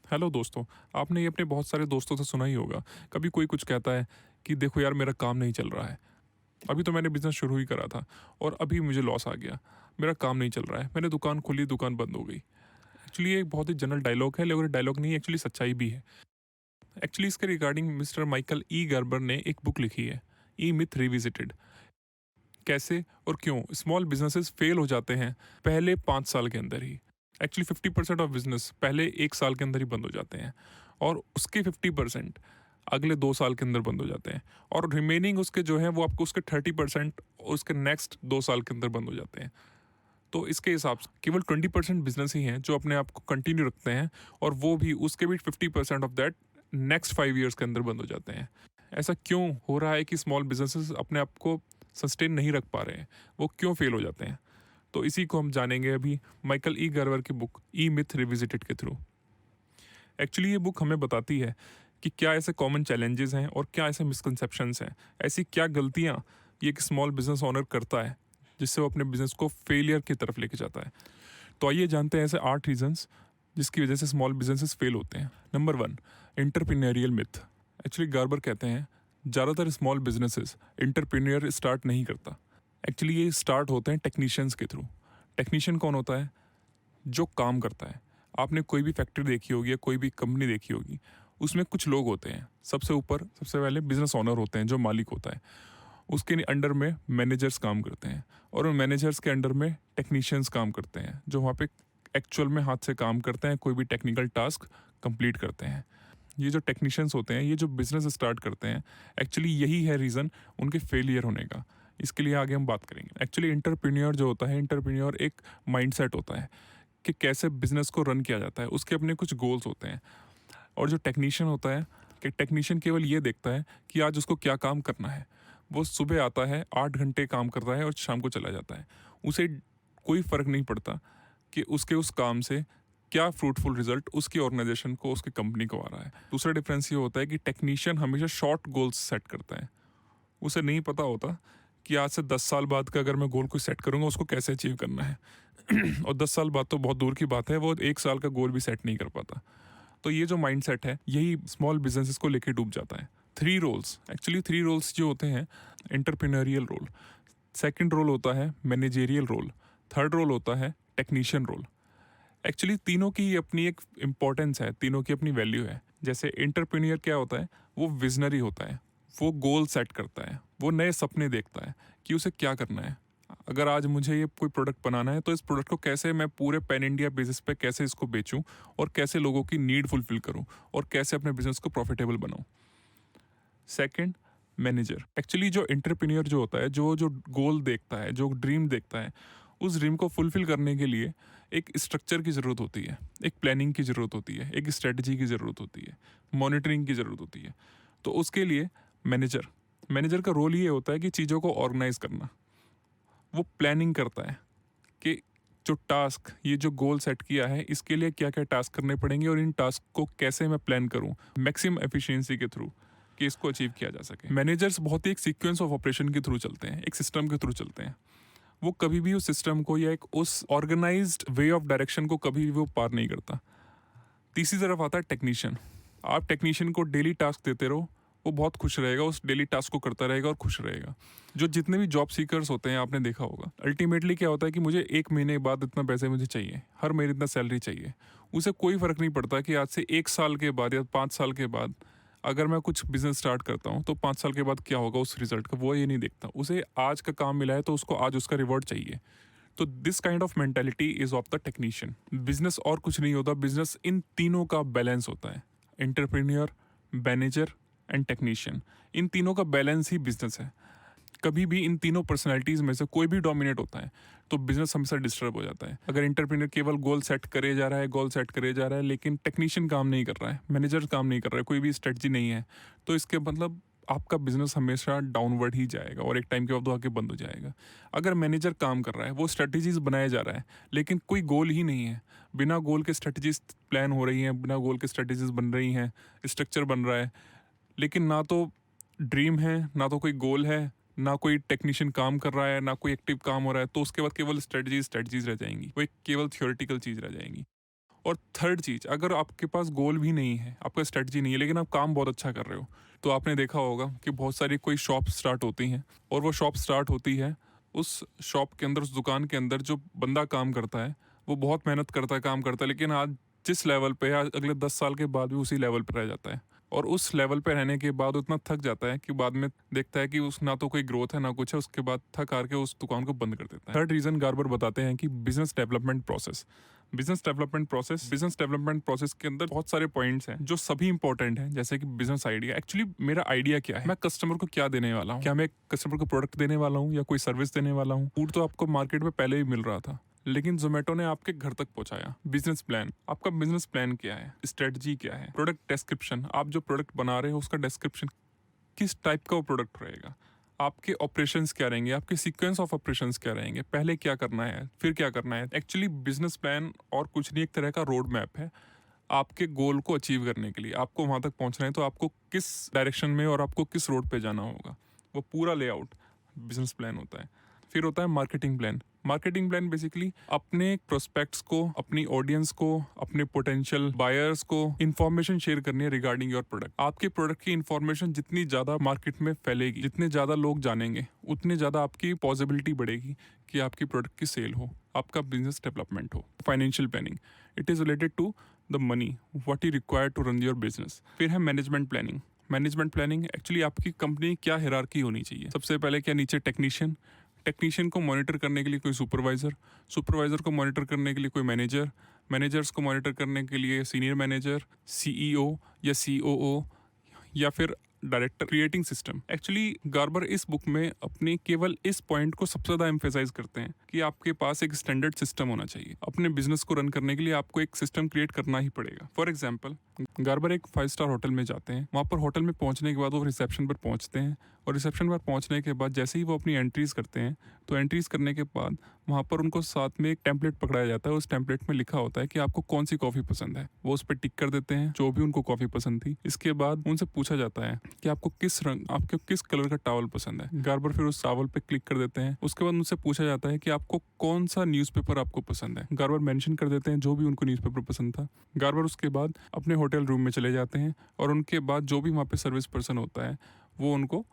Hello दोस्तों। आपने ये अपने बहुत सारे दोस्तों से सुना ही होगा। कभी कोई कुछ कहता है कि देखो यार मेरा काम नहीं चल रहा है। अभी तो मैंने बिज़नेस शुरू ही करा था और अभी मुझे लॉस आ गया। मेरा काम नहीं चल रहा है। मैंने दुकान खोली, दुकान बंद हो गई। एक्चुअली ये एक बहुत ही जनरल डायलॉग है, लेकिन डायलॉग नहीं, एक्चुअली सच्चाई भी है। एक्चुअली इसके regarding mister Michael E Gerber ने एक बुक लिखी है, ई मिथ रिविजिटेड। कैसे और क्यों स्मॉल बिजनेसेस फेल हो जाते हैं पहले 5 साल के अंदर ही। एक्चुअली 50% ऑफ बिजनेस पहले 1 साल के अंदर ही बंद हो जाते हैं और उसके 50% अगले 2 साल के अंदर बंद हो जाते हैं और रिमेनिंग उसके जो है वो आपको उसके 30% उसके नेक्स्ट 2 साल के अंदर बंद हो जाते हैं। तो इसके हिसाब से केवल 20% बिजनेस ही हैं जो अपने आप को कंटिन्यू रखते हैं और वो भी उसके भी 50% ऑफ दैट नेक्स्ट 5 ईयर्स के अंदर बंद हो जाते हैं। ऐसा क्यों हो रहा है कि स्मॉल बिजनेसेस अपने आप को सस्टेन नहीं रख पा रहे हैं, वो क्यों फेल हो जाते हैं? तो इसी को हम जानेंगे अभी माइकल ई गर्वर की बुक ई मिथ रिविजिटेड के थ्रू। एक्चुअली ये बुक हमें बताती है कि क्या ऐसे कॉमन चैलेंजेस हैं और क्या ऐसे मिसकंसेप्शंस हैं, ऐसी क्या गलतियाँ ये एक स्मॉल बिजनेस ओनर करता है जिससे वो अपने बिजनेस को फेलियर की तरफ लेके जाता है। तो आइए जानते हैं ऐसे 8 रीजंस जिसकी वजह से स्मॉल बिजनेसेस फेल होते हैं। Number 1, entrepreneurial myth. Actually Garber कहते हैं ज़्यादातर स्मॉल बिजनेसेस एंटरप्रेन्योर स्टार्ट नहीं करता। एक्चुअली ये स्टार्ट होते हैं टेक्नीशियंस के थ्रू। टेक्नीशियन कौन होता है? जो काम करता है। आपने कोई भी फैक्ट्री देखी होगी या कोई भी कंपनी देखी होगी, उसमें कुछ लोग होते हैं। सबसे ऊपर सबसे पहले बिजनेस ओनर होते हैं जो मालिक होता है। उसके अंडर में मैनेजर्स काम करते हैं और उन मैनेजर्स के अंडर में टेक्नीशियंस काम करते हैं जो वहाँ पे एक्चुअल में हाथ से काम करते हैं, कोई भी टेक्निकल टास्क कंप्लीट करते हैं। ये जो टेक्नीशियंस होते हैं, ये जो बिजनेस स्टार्ट करते हैं, एक्चुअली यही है रीज़न उनके फेलियर होने का। इसके लिए आगे हम बात करेंगे। एक्चुअली एंटरप्रेन्योर जो होता है, एंटरप्रेन्योर एक माइंडसेट होता है कि कैसे बिजनेस को रन किया जाता है। उसके अपने कुछ गोल्स होते हैं। और जो टेक्नीशियन होता है, कि टेक्नीशियन केवल ये देखता है कि आज उसको क्या काम करना है। वो सुबह आता है, 8 घंटे काम करता है और शाम को चला जाता है। उसे कोई फ़र्क नहीं पड़ता कि उसके उस काम से क्या फ्रूटफुल रिजल्ट उसकी ऑर्गेनाइजेशन को, उसकी कंपनी को आ रहा है। दूसरा डिफरेंस ये होता है कि टेक्नीशियन हमेशा शॉर्ट गोल्स सेट करता है। उसे नहीं पता होता कि आज से 10 साल बाद का अगर मैं गोल कोई सेट करूंगा उसको कैसे अचीव करना है। और 10 साल बाद तो बहुत दूर की बात है, वो 1 साल का गोल भी सेट नहीं कर पाता। तो ये जो माइंडसेट है यही स्मॉल बिजनेसेस को लेके डूब जाता है। 3 रोल्स, एक्चुअली 3 रोल्स जो होते हैं, एंटरप्रेन्योरियल रोल, सेकंड रोल होता है मैनेजेरियल रोल, थर्ड रोल होता है टेक्नीशियन रोल। एक्चुअली तीनों की अपनी एक इम्पोर्टेंस है, तीनों की अपनी वैल्यू है। जैसे एंटरप्रेन्योर क्या होता है, वो विजनरी होता है, वो गोल सेट करता है, वो नए सपने देखता है कि उसे क्या करना है। अगर आज मुझे ये कोई प्रोडक्ट बनाना है तो इस प्रोडक्ट को कैसे मैं पूरे पैन इंडिया बेसिस पे कैसे इसको बेचूं और कैसे लोगों की नीड फुलफिल करूं और कैसे अपने बिजनेस को प्रॉफिटेबल बनाऊं। Second, manager. एक्चुअली जो एंटरप्रेन्योर जो होता है, जो जो गोल देखता है, जो ड्रीम देखता है, उस ड्रीम को फुलफिल करने के लिए एक स्ट्रक्चर की ज़रूरत होती है, एक प्लानिंग की ज़रूरत होती है, एक स्ट्रेटजी की ज़रूरत होती है, मॉनिटरिंग की ज़रूरत होती है। तो उसके लिए मैनेजर मैनेजर का रोल ये होता है कि चीज़ों को ऑर्गेनाइज करना। वो प्लानिंग करता है कि जो टास्क, ये जो गोल सेट किया है, इसके लिए क्या क्या टास्क करने पड़ेंगे और इन टास्क को कैसे मैं प्लान करूं मैक्सिमम एफिशिएंसी के थ्रू कि इसको अचीव किया जा सके। मैनेजर्स बहुत ही एक सीक्वेंस ऑफ ऑपरेशन के थ्रू चलते हैं, एक सिस्टम के थ्रू चलते हैं। वो कभी भी उस सिस्टम को या एक उस ऑर्गेनाइज्ड वे ऑफ डायरेक्शन को कभी भी वो पार नहीं करता। तीसरी तरफ आता है टेक्नीशियन। आप टेक्नीशियन को डेली टास्क देते रहो, वो बहुत खुश रहेगा, उस डेली टास्क को करता रहेगा और खुश रहेगा। जो जितने भी जॉब सीकर्स होते हैं, आपने देखा होगा, अल्टीमेटली क्या होता है कि मुझे 1 महीने बाद इतना पैसे मुझे चाहिए, हर महीने इतना सैलरी चाहिए। उसे कोई फ़र्क नहीं पड़ता कि आज से 1 साल के बाद या 5 साल के बाद अगर मैं कुछ बिजनेस स्टार्ट करता हूँ तो 5 साल के बाद क्या होगा उस रिजल्ट का, वो ये नहीं देखता। उसे आज का काम मिला है तो उसको आज उसका रिवॉर्ड चाहिए। तो this kind of mentality is of the technician. Business और कुछ नहीं होता, बिजनेस इन तीनों का बैलेंस होता है। एंटरप्रेन्योर, मैनेजर एंड टेक्नीशियन, इन तीनों का बैलेंस ही बिजनेस है। कभी भी इन तीनों पर्सनैलिटीज़ में से कोई भी डोमिनेट होता है तो बिजनेस हमेशा डिस्टर्ब हो जाता है। अगर एंटरप्रेन्योर केवल गोल सेट करे जा रहा है, गोल सेट करे जा रहा है, लेकिन टेक्नीशियन काम नहीं कर रहा है, मैनेजर काम नहीं कर रहा है, कोई भी स्ट्रेटजी नहीं है, तो इसके मतलब आपका बिजनेस हमेशा डाउनवर्ड ही जाएगा और एक टाइम के बाद वो आके बंद हो जाएगा। अगर मैनेजर काम कर रहा है, वो स्ट्रेटजीज बनाया जा रहा है, लेकिन कोई गोल ही नहीं है, बिना गोल के स्ट्रेटजीज प्लान हो रही हैं, बिना गोल के स्ट्रेटजीज बन रही हैं, स्ट्रक्चर बन रहा है, लेकिन ना तो ड्रीम है, ना तो कोई गोल है, ना कोई टेक्नीशियन काम कर रहा है, ना कोई एक्टिव काम हो रहा है, तो उसके बाद केवल स्ट्रेटजीज स्ट्रेटजीज रह जाएंगी, वो एक केवल थियोरेटिकल चीज़ रह जाएंगी। और थर्ड चीज़, अगर आपके पास गोल भी नहीं है, आपका स्ट्रेटजी नहीं है, लेकिन आप काम बहुत अच्छा कर रहे हो, तो आपने देखा होगा कि बहुत सारी कोई शॉप स्टार्ट होती हैं, और वो शॉप स्टार्ट होती है, उस शॉप के अंदर, उस दुकान के अंदर जो बंदा काम करता है वो बहुत मेहनत करता है, काम करता है, लेकिन आज जिस लेवल पे है, आज अगले 10 साल के बाद भी उसी लेवल पे रह जाता है। और उस लेवल पे रहने के बाद उतना थक जाता है कि बाद में देखता है कि उस ना तो कोई ग्रोथ है ना कुछ है, उसके बाद थक हार के उस दुकान को बंद कर देता है। थर्ड रीजन गार्बर बताते हैं कि business development process. Business development process के अंदर बहुत सारे पॉइंट्स हैं जो सभी इंपॉर्टेंट हैं, जैसे कि बिजनेस आइडिया। एक्चुअली मेरा आइडिया क्या है, मैं कस्टमर को क्या देने वाला हूँ, क्या मैं कस्टमर को प्रोडक्ट देने वाला हूँ या कोई सर्विस देने वाला हूँ। फूड तो आपको मार्केट में पहले ही मिल रहा था, लेकिन जोमेटो ने आपके घर तक पहुंचाया। बिजनेस प्लान, आपका बिजनेस प्लान क्या है, स्ट्रेटजी क्या है, प्रोडक्ट डिस्क्रिप्शन, आप जो प्रोडक्ट बना रहे हो उसका डिस्क्रिप्शन किस टाइप का वो प्रोडक्ट रहेगा, आपके ऑपरेशंस क्या रहेंगे, आपके सीक्वेंस ऑफ ऑपरेशंस क्या रहेंगे, पहले क्या करना है फिर क्या करना है। एक्चुअली बिजनेस प्लान और कुछ नहीं, एक तरह का रोड मैप है आपके गोल को अचीव करने के लिए। आपको वहाँ तक पहुँचना है तो आपको किस डायरेक्शन में और आपको किस रोड पे जाना होगा, वो पूरा लेआउट बिजनेस प्लान होता है। फिर होता है marketing plan. Marketing plan basically अपने प्रोस्पेक्ट्स को, अपनी ऑडियंस को, अपने पोटेंशियल बायर्स को इंफॉर्मेशन शेयर करनी है रिगार्डिंग योर प्रोडक्ट। आपके प्रोडक्ट की इंफॉर्मेशन जितनी ज़्यादा मार्केट में फैलेगी, जितने ज़्यादा लोग जानेंगे, उतनी ज़्यादा आपकी पॉसिबिलिटी बढ़ेगी कि आपकी प्रोडक्ट की सेल हो, आपका बिजनेस डेवलपमेंट हो। Financial planning, it is related to the money what you require to run your business. फिर है management planning. Management planning actually आपकी कंपनी क्या हायरार्की होनी चाहिए। सबसे पहले क्या, नीचे टेक्नीशियन को मॉनिटर करने के लिए कोई सुपरवाइज़र को मॉनिटर करने के लिए कोई मैनेजर्स को मॉनिटर करने के लिए सीनियर मैनेजर, सीईओ या सीओओ, या फिर director. Creating system, actually Garber इस बुक में अपने केवल इस पॉइंट को सबसे ज़्यादा एम्फेसाइज करते हैं कि आपके पास एक स्टैंडर्ड सिस्टम होना चाहिए। अपने बिजनेस को रन करने के लिए आपको एक सिस्टम क्रिएट करना ही पड़ेगा। फॉर एग्जाम्पल, गार्बर एक 5 स्टार होटल में जाते हैं, वहाँ पर होटल में पहुँचने के बाद वो रिसेप्शन पर पहुँचते हैं, और रिसेप्शन पर पहुँचने के बाद जैसे ही वो अपनी एंट्रीज करते हैं, तो एंट्रीज करने के बाद वहाँ पर उनको साथ में एक टेम्पलेट पकड़ाया जाता है। उस टेम्पलेट में लिखा होता है कि आपको कौन सी कॉफ़ी पसंद है, वो उस पर टिक कर देते हैं जो भी उनको कॉफ़ी पसंद थी। इसके बाद उनसे पूछा जाता है कि आपको किस कलर का टॉवल पसंद है। गार्बर फिर उस टॉवल पे क्लिक कर देते हैं। उसके बाद उनसे पूछा जाता है कि आपको कौन सा न्यूज़पेपर आपको पसंद है। गार्बर मेंशन कर देते हैं जो भी उनको न्यूज़पेपर पसंद था। गार्बर उसके बाद अपने होटल रूम में चले जाते हैं, और उनके बाद जो भी वहाँ पे सर्विस पर्सन होता है वो उनको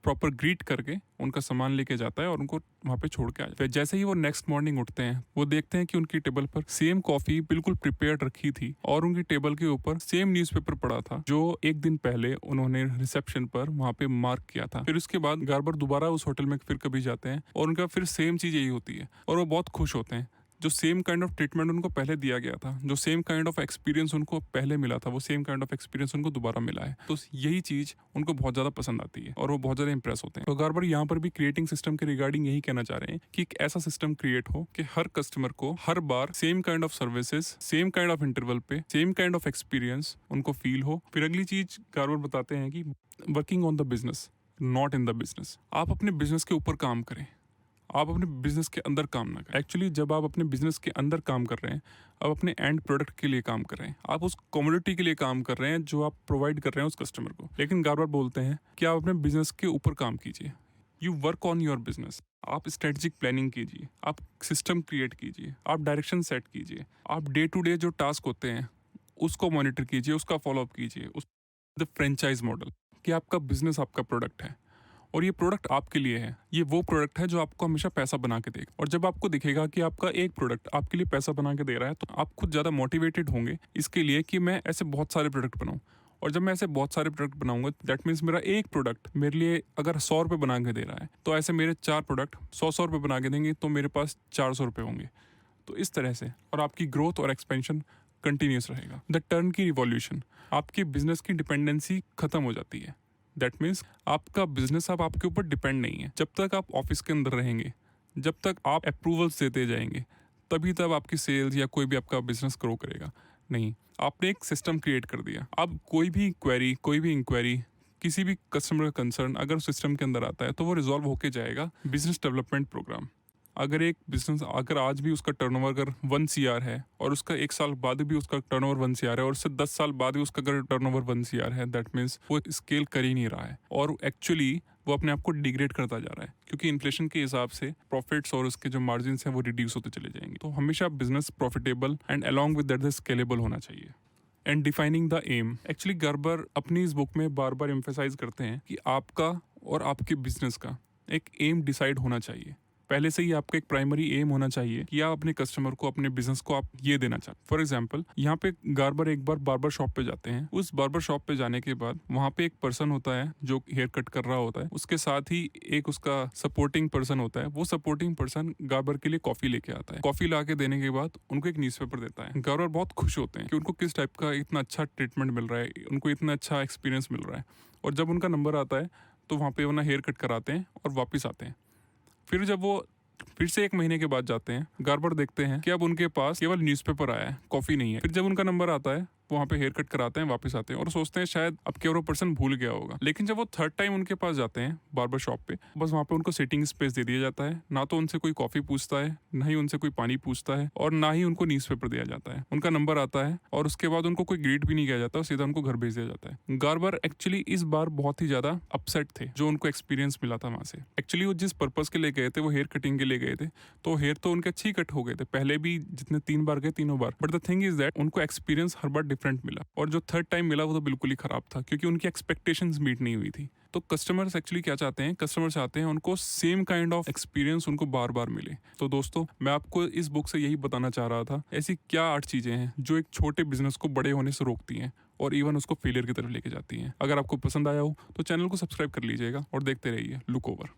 प्रॉपर ग्रीट करके उनका सामान लेके जाता है और उनको वहाँ पे छोड़ के आ जाता है। जैसे ही वो नेक्स्ट मॉर्निंग उठते हैं, वो देखते हैं कि उनकी टेबल पर सेम कॉफ़ी बिल्कुल प्रिपेयर्ड रखी थी, और उनकी टेबल के ऊपर सेम न्यूज़पेपर पड़ा था जो एक दिन पहले उन्होंने रिसेप्शन पर वहाँ पे मार्क किया था। फिर उसके बाद गार्बर दोबारा उस होटल में फिर कभी जाते हैं, और उनका फिर सेम चीज़ यही होती है, और वो बहुत खुश होते हैं। जो सेम काइंड ऑफ ट्रीटमेंट उनको पहले दिया गया था, जो सेम काइंड ऑफ एक्सपीरियंस उनको पहले मिला था, वो सेम काइंड ऑफ एक्सपीरियंस उनको दोबारा मिला है। तो यही चीज़ उनको बहुत ज़्यादा पसंद आती है और वो बहुत ज़्यादा इंप्रेस होते हैं। तो गार्बर यहाँ पर भी क्रिएटिंग सिस्टम के रिगार्डिंग यही कहना चाह रहे हैं कि एक ऐसा सिस्टम क्रिएट हो कि हर कस्टमर को हर बार same kind of services, same kind of interval पे, सेम काइंड ऑफ एक्सपीरियंस उनको फील हो। फिर अगली चीज़ गार्बर बताते हैं कि working on the business, not in the business. आप अपने बिजनेस के ऊपर काम करें, आप अपने बिजनेस के अंदर काम ना करें। एक्चुअली जब आप अपने बिजनेस के अंदर काम कर रहे हैं, आप अपने एंड प्रोडक्ट के लिए काम कर रहे हैं, आप उस कम्युनिटी के लिए काम कर रहे हैं जो आप प्रोवाइड कर रहे हैं उस कस्टमर को। लेकिन गार्बर बोलते हैं कि आप अपने बिजनेस के ऊपर काम कीजिए, you work on your business. आप स्ट्रेटजिक प्लानिंग कीजिए, आप सिस्टम क्रिएट कीजिए, आप डायरेक्शन सेट कीजिए, आप डे टू डे जो टास्क होते हैं उसको मॉनिटर कीजिए, उसका फॉलोअप कीजिए। उस द फ्रेंचाइज मॉडल, कि आपका बिजनेस आपका प्रोडक्ट है और ये प्रोडक्ट आपके लिए है। ये वो प्रोडक्ट है जो आपको हमेशा पैसा बना के देगा, और जब आपको दिखेगा कि आपका एक प्रोडक्ट आपके लिए पैसा बना के दे रहा है, तो आप खुद ज़्यादा मोटिवेटेड होंगे इसके लिए कि मैं ऐसे बहुत सारे प्रोडक्ट बनाऊँ। और जब मैं ऐसे बहुत सारे प्रोडक्ट बनाऊंगा, दैट मीन्स मेरा एक प्रोडक्ट मेरे लिए अगर 100 रुपये बना के दे रहा है, तो ऐसे मेरे 4 प्रोडक्ट 100 रुपये बना के देंगे, तो मेरे पास 400 रुपये होंगे। तो इस तरह से, और आपकी ग्रोथ और एक्सपेंशन कंटिन्यूस रहेगा। द टर्न की रिवॉल्यूशन, आपकी बिजनेस की डिपेंडेंसी खत्म हो जाती है। दैट मीन्स आपका बिजनेस अब आपके ऊपर डिपेंड नहीं है। जब तक आप ऑफिस के अंदर रहेंगे, जब तक आप अप्रूवल्स देते जाएंगे, तभी तब आपकी सेल्स या कोई भी आपका बिजनेस ग्रो करेगा। नहीं, आपने एक सिस्टम क्रिएट कर दिया। अब कोई भी इंक्वायरी, किसी भी कस्टमर का कंसर्न अगर सिस्टम के अंदर आता है, तो वो रिजॉल्व होके जाएगा बिजनेस डेवलपमेंट प्रोग्राम। अगर एक बिजनेस, अगर आज भी उसका टर्नओवर अगर 1 CR है, और उसका 1 साल बाद भी उसका टर्नओवर 1 CR है, और उससे 10 साल बाद भी उसका अगर टर्नओवर 1 CR है, दैट मीन्स वो स्केल कर ही नहीं रहा है। और एक्चुअली वो अपने आप को डिग्रेड करता जा रहा है, क्योंकि इन्फ्लेशन के हिसाब से प्रॉफिट्स और उसके जो मार्जिन हैं वो रिड्यूस होते चले जाएंगे। तो हमेशा business profitable and along with that scalable होना चाहिए। And defining the M, actually Gerber अपनी इस बुक में बार बार एम्फेसाइज करते हैं कि आपका और आपके बिजनेस का एक एम डिसाइड होना चाहिए। पहले से ही आपका एक प्राइमरी एम होना चाहिए कि आप अपने कस्टमर को, अपने बिजनेस को आप ये देना चाहते हैं। फॉर एग्जांपल, यहाँ पे गार्बर एक बार बार्बर शॉप पे जाते हैं। उस बार्बर शॉप पे जाने के बाद वहाँ पे एक पर्सन होता है जो हेयर कट कर रहा होता है, उसके साथ ही एक उसका सपोर्टिंग पर्सन होता है। वो सपोर्टिंग पर्सन गार्बर के लिए कॉफी लेके आता है। कॉफी ला के देने के बाद उनको एक न्यूज़पेपर देता है। गार्बर बहुत खुश होते हैं कि उनको किस टाइप का इतना अच्छा ट्रीटमेंट मिल रहा है, उनको इतना अच्छा एक्सपीरियंस मिल रहा है। और जब उनका नंबर आता है तो वहाँ पे वो ना हेयर कट कराते हैं और वापस आते हैं। फिर जब वो फिर से 1 महीने के बाद जाते हैं, गार्बर देखते हैं कि अब उनके पास केवल न्यूज़पेपर आया है, कॉफ़ी नहीं है। फिर जब उनका नंबर आता है, वहाँ पे हेयर कट कराते हैं, वापस आते हैं और सोचते हैं शायद अब केवल वो पर्सन भूल गया होगा। लेकिन जब वो थर्ड टाइम उनके पास जाते हैं बार्बर शॉप पे, बस वहाँ पे उनको सिटिंग स्पेस दे दिया जाता है। ना तो उनसे कोई कॉफ़ी पूछता है, ना ही उनसे कोई पानी पूछता है, और ना ही उनको न्यूज़पेपर दिया जाता है। उनका नंबर आता है और उसके बाद उनको कोई ग्रीट भी नहीं किया जाता, सीधा उनको घर भेज दिया जाता है। गार्बर एक्चुअली इस बार बहुत ही ज़्यादा अपसेट थे जो उनको एक्सपीरियंस मिला था वहाँ से। एक्चुअली वो जिस पर्पज़ के लिए गए थे, वो हेयर कटिंग के लिए गए थे, तो हेयर तो उनके अच्छी कट हो गए थे पहले भी, जितने 3 बार गए तीनों बार। But the thing is that उनको एक्सपीरियंस हर बार डिफरेंट मिला, और जो थर्ड टाइम मिला वो तो बिल्कुल ही खराब था, क्योंकि उनकी एक्सपेक्टेशंस मीट नहीं हुई थी। तो कस्टमर्स एक्चुअली क्या चाहते हैं, कस्टमर्स चाहते हैं उनको सेम काइंड ऑफ एक्सपीरियंस उनको बार बार मिले। तो दोस्तों, मैं आपको इस बुक से यही बताना चाह रहा था, ऐसी क्या 8 चीज़ें हैं जो एक छोटे बिजनेस को बड़े होने से रोकती हैं और इवन उसको फेलियर की तरफ लेके जाती हैं। अगर आपको पसंद आया हो तो चैनल को सब्सक्राइब कर लीजिएगा और देखते रहिए लुक ओवर।